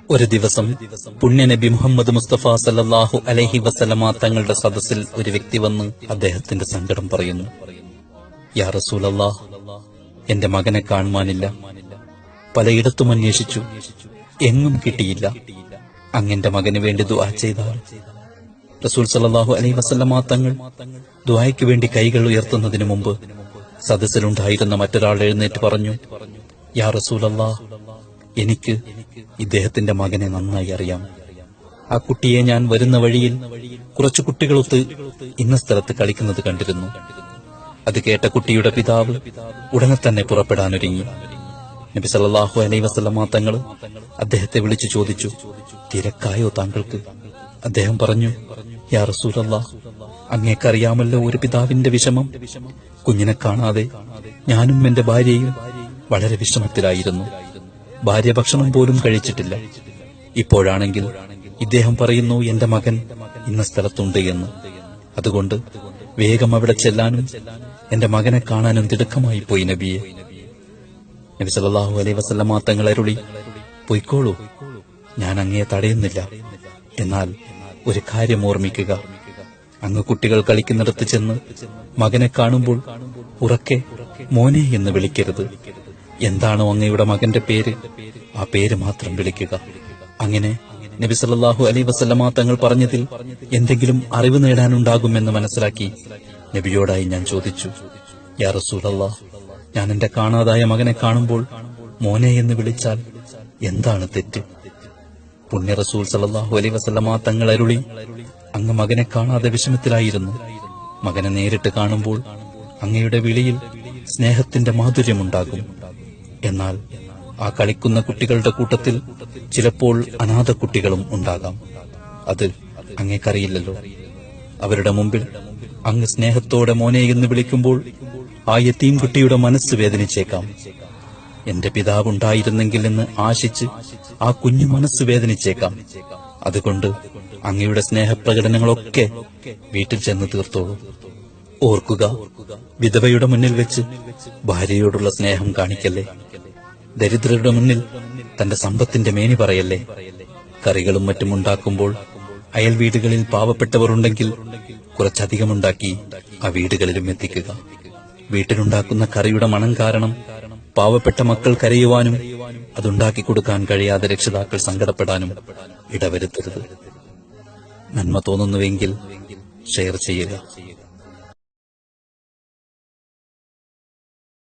ഒരു ദിവസം പുണ്യനബി മുഹമ്മദ് മുസ്തഫ സല്ലല്ലാഹു അലൈഹി വസല്ലമ തങ്ങളുടെ സദസ്സിൽ ഒരു വ്യക്തി വന്ന് അദ്ദേഹത്തിന്റെ സങ്കടം പറയുന്നു. യാ റസൂലല്ലാഹ്, എന്റെ മകനെ കാണുവാനില്ല. പലയിടത്തും അന്വേഷിച്ചു, എങ്ങും കിട്ടിയില്ല. അങ്ങെന്റെ മകന് വേണ്ടി ദുആ ചെയ്താൽ. റസൂൽ സല്ലല്ലാഹു അലൈഹി വസല്ലമ തങ്ങൾ ദുആയ്ക്ക് വേണ്ടി കൈകൾ ഉയർത്തുന്നതിനു മുമ്പ് സദസ്സിലുണ്ടായിരുന്ന മറ്റൊരാൾ എഴുന്നേറ്റ് പറഞ്ഞു, യാ റസൂലല്ലാഹ്, എനിക്ക് ഇദ്ദേഹത്തിന്റെ മകനെ നന്നായി അറിയാം. ആ കുട്ടിയെ ഞാൻ വരുന്ന വഴിയിൽ കുറച്ചു കുട്ടികളൊത്ത് ഇന്ന സ്ഥലത്ത് കളിക്കുന്നത് കണ്ടിരുന്നു. അത് കേട്ട കുട്ടിയുടെ പിതാവ് ഉടനെ തന്നെ പുറപ്പെടാനൊരുങ്ങി. നബി സല്ലല്ലാഹു അലൈഹി വസല്ലമ തങ്ങൾ അദ്ദേഹത്തെ വിളിച്ചു ചോദിച്ചു, തിരക്കായോ താങ്കൾക്ക്? അദ്ദേഹം പറഞ്ഞു, യാ റസൂലല്ലാഹ്, അങ്ങേക്കറിയാമല്ലോ ഒരു പിതാവിന്റെ വിഷമം. കുഞ്ഞിനെ കാണാതെ ഞാനും എന്റെ ഭാര്യയും വളരെ വിഷമത്തിലായിരുന്നു. ഭാര്യ ഭക്ഷണം പോലും കഴിച്ചിട്ടില്ല. ഇപ്പോഴാണെങ്കിൽ ഇദ്ദേഹം പറയുന്നു, എന്റെ മകൻ ഇന്ന സ്ഥലത്തുണ്ട് എന്ന്. അതുകൊണ്ട് വേഗം അവിടെ ചെല്ലാനും എന്റെ മകനെ കാണാനും തിടുക്കമായി പോയി നബിയെ. നബി സല്ലല്ലാഹു അലൈഹി വസല്ലമ തങ്ങൾ അരുളി, പൊയ്ക്കോളൂ, ഞാൻ അങ്ങയെ തടയുന്നില്ല. എന്നാൽ ഒരു കാര്യം ഓർമ്മിക്കുക, അങ്ങ് കുട്ടികൾ കളിക്കുന്നിടത്ത് ചെന്ന് മകനെ കാണുമ്പോൾ ഉറക്കെ മോനെ എന്ന് വിളിക്കരുത്. എന്താണോ അങ്ങയുടെ മകന്റെ പേര്, ആ പേര് മാത്രം വിളിക്കുക. അങ്ങനെ നബി സല്ലല്ലാഹു അലൈഹി വസല്ലമ തങ്ങൾ പറഞ്ഞതിൽ എന്തെങ്കിലും അറിവ് നേടാനുണ്ടാകുമെന്ന് മനസ്സിലാക്കി നബിയോടായി ഞാൻ ചോദിച്ചു, യാ റസൂലല്ലാഹ്, ഞാൻ എന്റെ കാണാതായ മകനെ കാണുമ്പോൾ മോനെ എന്ന് വിളിച്ചാൽ എന്താണ് തെറ്റ്? പുണ്യ റസൂൽ സല്ലല്ലാഹു അലൈഹി വസല്ലമ തങ്ങൾ അരുളി, അങ്ങ് മകനെ കാണാതെ വിഷമത്തിലായിരുന്നു. മകനെ നേരിട്ട് കാണുമ്പോൾ അങ്ങയുടെ വിളിയിൽ സ്നേഹത്തിന്റെ മാധുര്യമുണ്ടാകും. എന്നാൽ ആ കളിക്കുന്ന കുട്ടികളുടെ കൂട്ടത്തിൽ ചിലപ്പോൾ അനാഥ കുട്ടികളും ഉണ്ടാകാം. അത് അങ്ങേക്കറിയില്ലല്ലോ. അവരുടെ മുമ്പിൽ അങ്ങ് സ്നേഹത്തോടെ മോനെ എന്ന് വിളിക്കുമ്പോൾ ആ യതീം കുട്ടിയുടെ മനസ്സ് വേദനിച്ചേക്കാം. എന്റെ പിതാവുണ്ടായിരുന്നെങ്കിൽ എന്ന് ആശിച്ച് ആ കുഞ്ഞു മനസ്സ് വേദനിച്ചേക്കാം. അതുകൊണ്ട് അങ്ങയുടെ സ്നേഹപ്രകടനങ്ങളൊക്കെ വീട്ടിൽ ചെന്ന് തീർത്തോളൂ. ഓർക്കുക, വിധവയുടെ മുന്നിൽ വെച്ച് ഭാര്യയോടുള്ള സ്നേഹം കാണിക്കല്ലേ. ദരിദ്രരുടെ മുന്നിൽ തന്റെ സമ്പത്തിന്റെ മേനി പറയല്ലേ. കറികളും മറ്റും ഉണ്ടാക്കുമ്പോൾ അയൽ വീടുകളിൽ പാവപ്പെട്ടവർ ഉണ്ടെങ്കിൽ കുറച്ചധികമുണ്ടാക്കി ആ വീടുകളിലും എത്തിക്കുക. വീട്ടിലുണ്ടാക്കുന്ന കറിയുടെ മണം കാരണം പാവപ്പെട്ട മക്കൾ കരയുവാനും അതുണ്ടാക്കി കൊടുക്കാൻ കഴിയാതെ രക്ഷിതാക്കൾ സങ്കടപ്പെടാനും ഇടവരുത്തരുത്. നന്മ തോന്നുന്നുവെങ്കിൽ ഷെയർ ചെയ്യുക.